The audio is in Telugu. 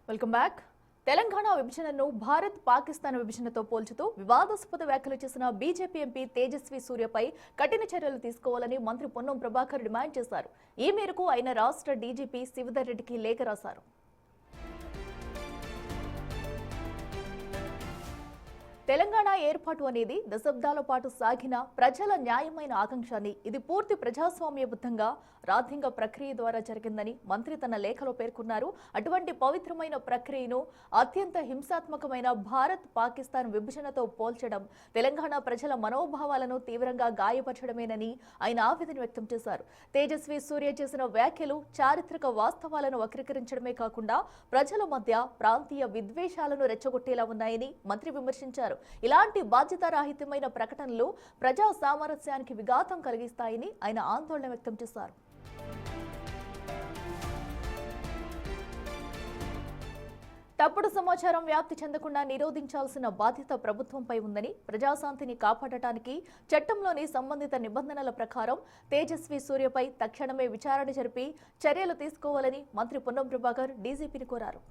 Welcome back. తెలంగాణ విభజనను భారత్ పాకిస్తాన్ విభజనతో పోల్చుతూ వివాదాస్పద వ్యాఖ్యలు చేసిన బీజేపీ ఎంపీ తేజస్వి సూర్యపై కఠిన చర్యలు తీసుకోవాలని మంత్రి పొన్నం ప్రభాకర్ డిమాండ్ చేశారు. ఈ మేరకు ఆయన రాష్ట్ర డీజీపీ శివధర్ రెడ్డికి లేఖ రాశారు. తెలంగాణ ఏర్పాటు అనేది దశాబ్దాల పాటు సాగిన ప్రజల న్యాయమైన ఆకాంక్షని, ఇది పూర్తి ప్రజాస్వామ్యబద్ధంగా రాజ్యాంగ ప్రక్రియ ద్వారా జరిగిందని మంత్రి తన లేఖలో పేర్కొన్నారు. అటువంటి పవిత్రమైన ప్రక్రియను అత్యంత హింసాత్మకమైన భారత్ పాకిస్తాన్ విభజనతో పోల్చడం తెలంగాణ ప్రజల మనోభావాలను తీవ్రంగా గాయపరచడమేనని ఆయన ఆవేదన వ్యక్తం చేశారు. తేజస్వి సూర్య చేసిన వ్యాఖ్యలు చారిత్రక వాస్తవాలను వక్రీకరించడమే కాకుండా ప్రజల మధ్య ప్రాంతీయ విద్వేషాలను రెచ్చగొట్టేలా ఉన్నాయని మంత్రి విమర్శించారు. ఇలాంటి బాధ్యతారాహిత్యమైన ప్రకటనలు ప్రజా సామరస్యానికి విఘాతం కలిగిస్తాయని ఆయన ఆందోళన వ్యక్తం చేశారు. తప్పుడు సమాచారం వ్యాప్తి చెందకుండా నిరోధించాల్సిన బాధ్యత ప్రభుత్వంపై ఉందని, ప్రజాశాంతిని కాపాడటానికి చట్టంలోని సంబంధిత నిబంధనల ప్రకారం తేజస్వి సూర్యపై తక్షణమే విచారణ జరిపి చర్యలు తీసుకోవాలని మంత్రి పొన్నం ప్రభాకర్ డీజీపీని కోరారు.